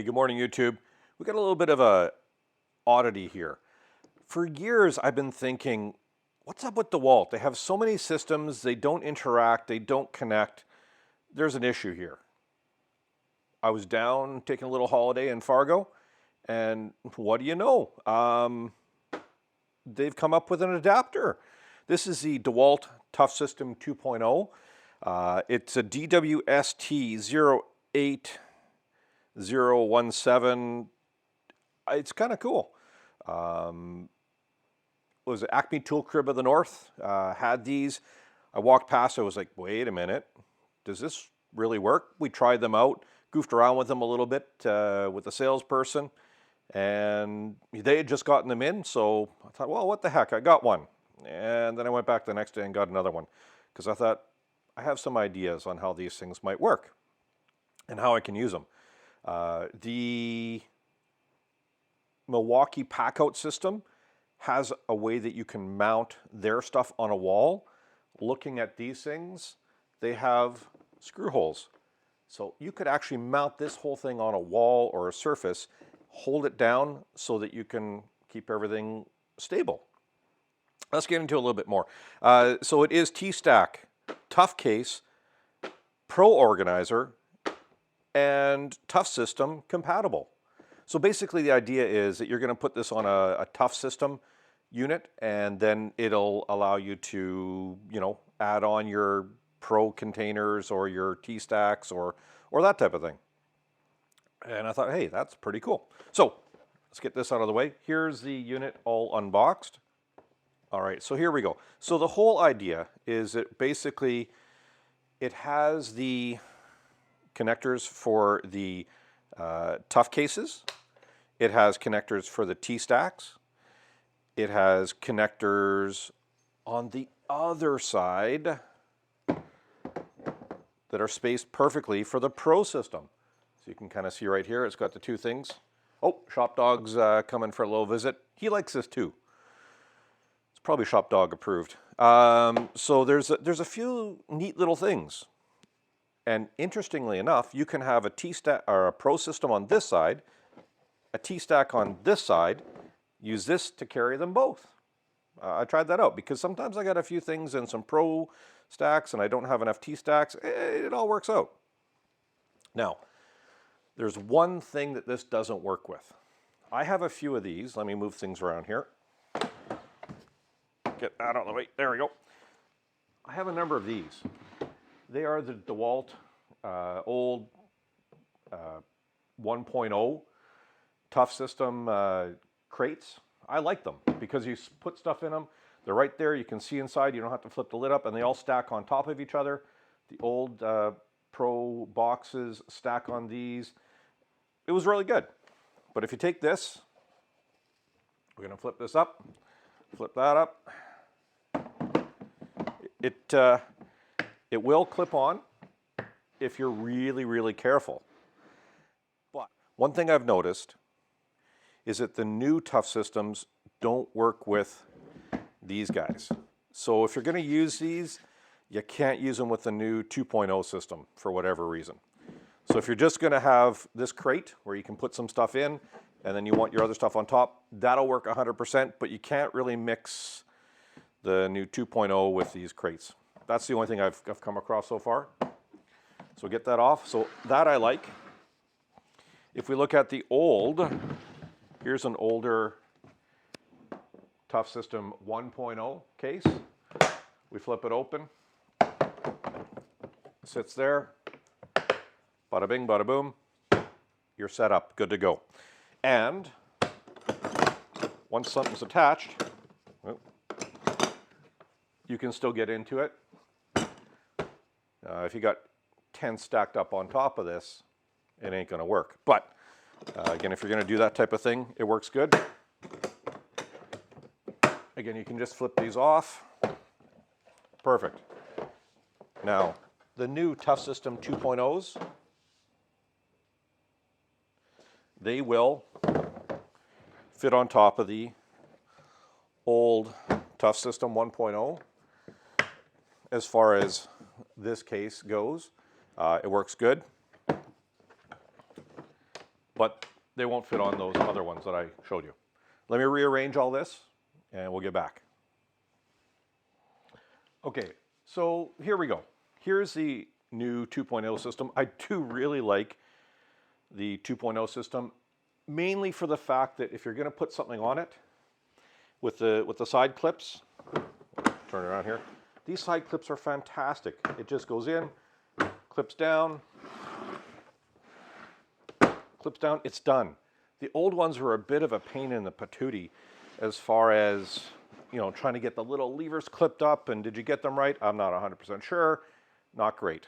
Hey, good morning, YouTube. We got a little bit of a oddity here. For years, I've been thinking, what's up with Dewalt? They have so many systems, they don't interact, they don't connect. There's an issue here. I was down taking a little holiday in Fargo, and what do you know? They've come up with an adapter. This is the Dewalt Tough System 2.0. It's a DWST08017. It's kind of cool. Was it Acme Tool Crib of the North? Had these. I walked past, I was like, wait a minute, does this really work? We tried them out, goofed around with them a little bit with the salesperson, and they had just gotten them in, so I thought, well, what the heck, I got one. And then I went back the next day and got another one, because I thought, I have some ideas on how these things might work and how I can use them. The Milwaukee Packout system has a way that you can mount their stuff on a wall. Looking at these things, they have screw holes. So you could actually mount this whole thing on a wall or a surface, hold it down so that you can keep everything stable. Let's get into a little bit more. So it is Tstak, Tough Case, Pro Organizer, and Tough System compatible. So basically the idea is that you're going to put this on a Tough System unit, and then it'll allow you to, add on your Pro containers or your T-stacks or that type of thing. And I thought, hey, that's pretty cool. So let's get this out of the way. Here's the unit all unboxed. All right, so here we go. So the whole idea is that basically it has the connectors for the Tough Cases. It has connectors for the T-stacks. It has connectors on the other side that are spaced perfectly for the Pro system. So you can kind of see right here, it's got the two things. Oh, Shop Dog's coming for a little visit. He likes this too. It's probably Shop Dog approved. So there's a few neat little things. And interestingly enough, you can have a T-stack or a Pro system on this side, a T-stack on this side, use this to carry them both. I tried that out because sometimes I got a few things in some Pro stacks and I don't have enough T-stacks. It all works out. Now, there's one thing that this doesn't work with. I have a few of these. Let me move things around here. Get that out of the way. There we go. I have a number of these. They are the Dewalt old 1.0 Tough System crates. I like them because you put stuff in them. They're right there. You can see inside. You don't have to flip the lid up, and they all stack on top of each other. The old Pro boxes stack on these. It was really good. But if you take this, we're going to flip this up, flip that up. It will clip on if you're really, really careful. But one thing I've noticed is that the new Tough Systems don't work with these guys. So if you're going to use these, you can't use them with the new 2.0 system for whatever reason. So if you're just going to have this crate where you can put some stuff in and then you want your other stuff on top, that'll work 100%, but you can't really mix the new 2.0 with these crates. That's the only thing I've come across so far. So get that off. So that I like. If we look at the old, here's an older Tough System 1.0 case. We flip it open. Sits there. Bada bing, bada boom. You're set up, good to go. And once something's attached, you can still get into it. If you got 10 stacked up on top of this, it ain't going to work. But again, if you're going to do that type of thing, it works good. Again, you can just flip these off. Perfect. Now, the new Tough System 2.0s, they will fit on top of the old Tough System 1.0 as far as this case goes. It works good. but they won't fit on those other ones that I showed you. Let me rearrange all this and we'll get back. Okay, so here we go. Here's the new 2.0 system. I do really like the 2.0 system, mainly for the fact that if you're going to put something on it with the side clips, turn it around here, these side clips are fantastic. It just goes in, clips down, it's done. The old ones were a bit of a pain in the patootie as far as, you know, trying to get the little levers clipped up, and did you get them right? I'm not 100% sure. Not great.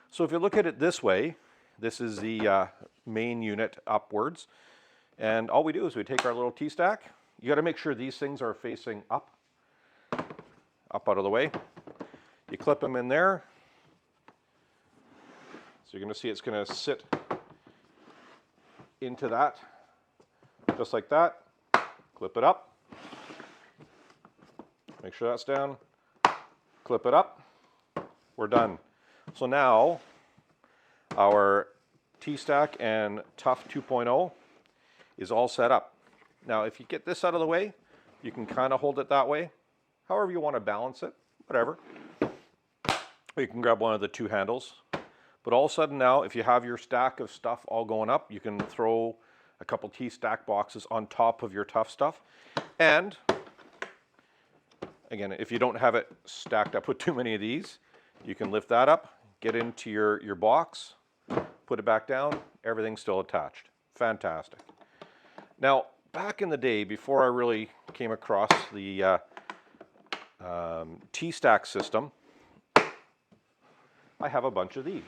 So if you look at it this way, this is the main unit upwards, and all we do is we take our little Tstak. You got to make sure these things are facing up out of the way. You clip them in there. So you're going to see it's going to sit into that, just like that. Clip it up. Make sure that's down. Clip it up. We're done. So now our Tstak and Tough 2.0 is all set up. Now if you get this out of the way, you can kind of hold it that way. However you want to balance it, whatever. Or you can grab one of the two handles. But all of a sudden now, if you have your stack of stuff all going up, you can throw a couple Tstak boxes on top of your Tough stuff. And again, if you don't have it stacked up with too many of these, you can lift that up, get into your box, put it back down, everything's still attached. Fantastic. Now, back in the day, before I really came across the Tstak system, I have a bunch of these.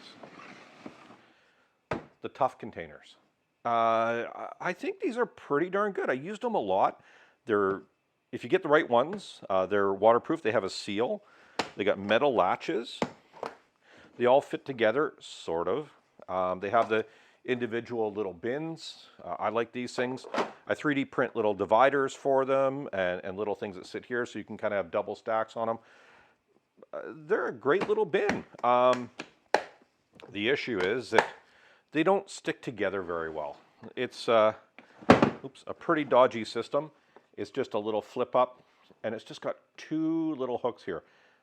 The Tough containers. I think these are pretty darn good. I used them a lot. If you get the right ones, they're waterproof. They have a seal. They got metal latches. They all fit together, sort of. They have the individual little bins. I like these things. I 3D print little dividers for them and little things that sit here so you can kind of have double stacks on them. They're a great little bin. The issue is that they don't stick together very well. It's a pretty dodgy system. It's just a little flip up, and it's just got two little hooks here.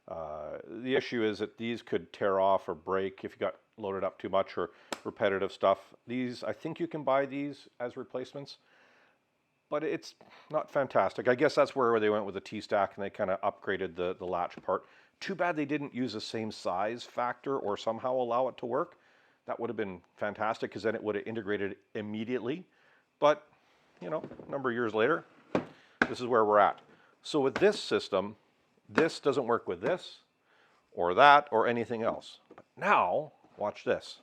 The issue is that these could tear off or break if you got loaded up too much or repetitive stuff. These, I think you can buy these as replacements, but it's not fantastic. I guess that's where they went with the Tstak, and they kind of upgraded the latch part. Too bad they didn't use the same size factor or somehow allow it to work. That would have been fantastic, because then it would have integrated immediately. But, you know, a number of years later, this is where we're at. So with this system, this doesn't work with this or that or anything else. But now, watch this.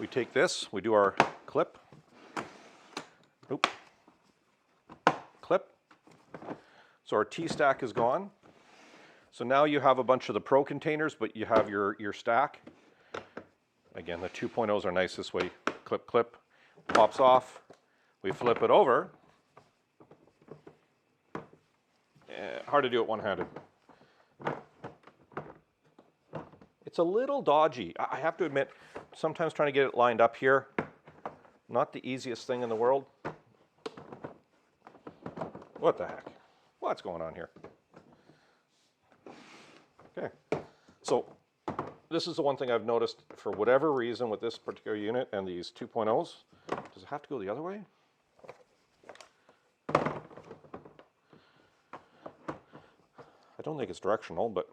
We take this, we do our clip. Oop. Clip. So our Tstak is gone. So now you have a bunch of the Pro containers, but you have your stack. Again, the 2.0s are nice this way. Clip, clip, pops off. We flip it over. Hard to do it one-handed. It's a little dodgy. I have to admit, sometimes trying to get it lined up here, not the easiest thing in the world. What the heck? What's going on here? Okay, so this is the one thing I've noticed for whatever reason with this particular unit and these 2.0s. Does it have to go the other way? I don't think it's directional, but,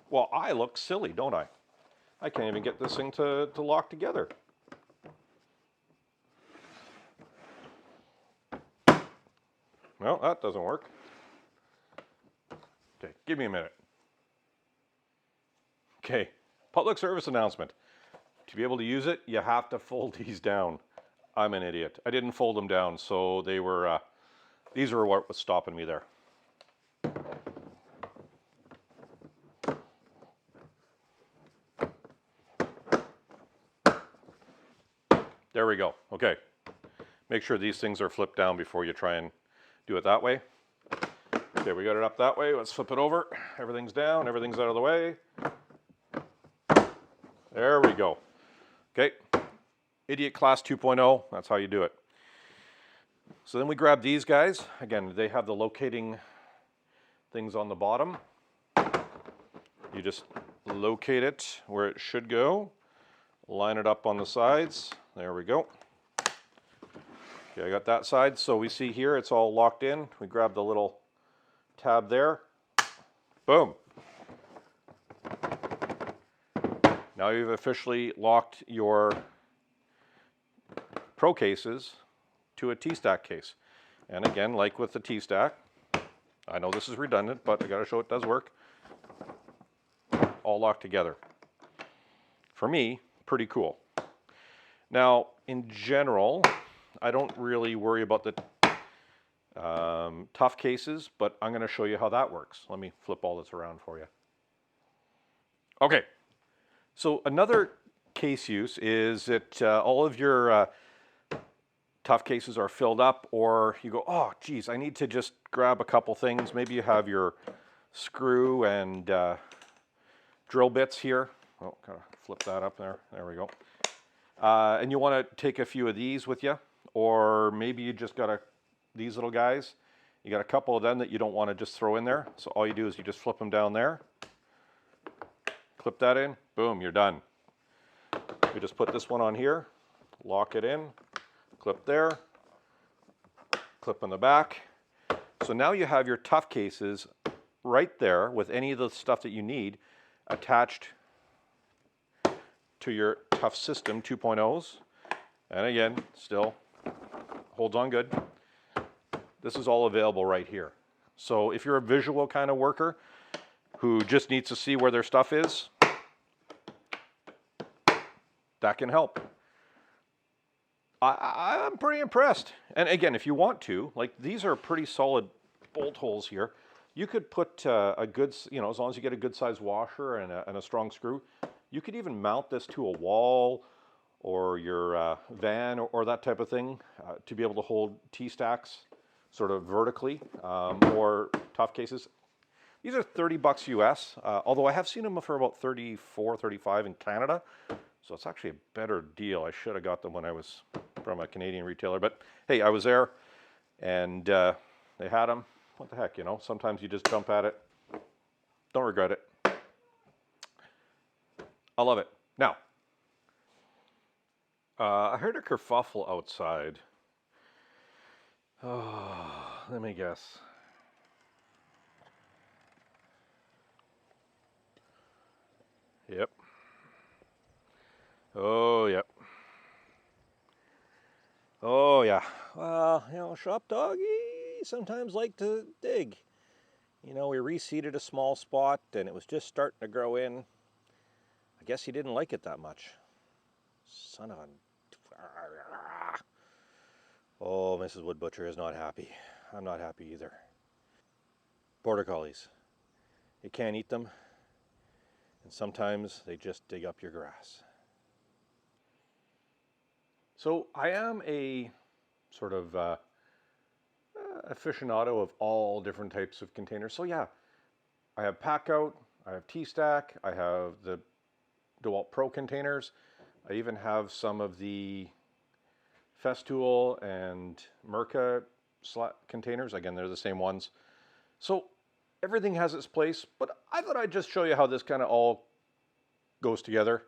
well, I look silly, don't I? I can't even get this thing to lock together. Well, that doesn't work. Okay, give me a minute. Okay, public service announcement. To be able to use it, you have to fold these down. I'm an idiot. I didn't fold them down, so they were, these were what was stopping me there. There we go. Okay. Make sure these things are flipped down before you try and do it that way. Okay, we got it up that way. Let's flip it over. Everything's down. Everything's out of the way. There we go. Okay, Idiot Class 2.0, that's how you do it. So then we grab these guys. Again, they have the locating things on the bottom. You just locate it where it should go, line it up on the sides. There we go. Okay, I got that side. So we see here it's all locked in. We grab the little tab there. Boom. Now you've officially locked your Pro cases to a Tstak case. And again, like with the Tstak, I know this is redundant, but I got to show it does work. All locked together. For me, pretty cool. Now, in general, I don't really worry about the tough cases, but I'm going to show you how that works. Let me flip all this around for you. Okay, so another case use is that all of your tough cases are filled up, or you go, oh, geez, I need to just grab a couple things. Maybe you have your screw and drill bits here. Oh, kind of flip that up there. There we go. And you want to take a few of these with you, or maybe you just got these little guys. You got a couple of them that you don't want to just throw in there. So all you do is you just flip them down there, clip that in, boom, you're done. You just put this one on here, lock it in, clip there, clip on the back. So now you have your tough cases right there with any of the stuff that you need attached to your Tough System 2.0s. And again, still holds on good. This is all available right here. So if you're a visual kind of worker who just needs to see where their stuff is, that can help. I'm pretty impressed. And again, if you want to, like these are pretty solid bolt holes here. You could put a good, as long as you get a good sized washer and a strong screw, you could even mount this to a wall or your van or that type of thing to be able to hold T-stacks sort of vertically or tough cases. These are $30 US, although I have seen them for about $34, $35 in Canada. So it's actually a better deal. I should have got them when I was from a Canadian retailer. But hey, I was there and they had them. What the heck, sometimes you just jump at it. Don't regret it. I love it. Now, I heard a kerfuffle outside. Oh, let me guess. Yep. Oh, yep. Oh, yeah. Well, shop doggy sometimes like to dig. We reseeded a small spot and it was just starting to grow in. I guess he didn't like it that much. Son of a... Oh, Mrs. Wood Butcher is not happy. I'm not happy either. Border Collies. You can't eat them. And sometimes they just dig up your grass. So I am a sort of aficionado of all different types of containers. So yeah, I have Packout, I have Tstak, I have the Dewalt Pro containers. I even have some of the Festool and Mirka containers. Again, they're the same ones. So everything has its place, but I thought I'd just show you how this kind of all goes together.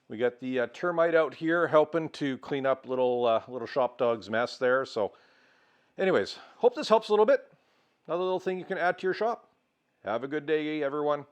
We got the termite out here helping to clean up little shop dog's mess there. So anyways, hope this helps a little bit. Another little thing you can add to your shop. Have a good day, everyone.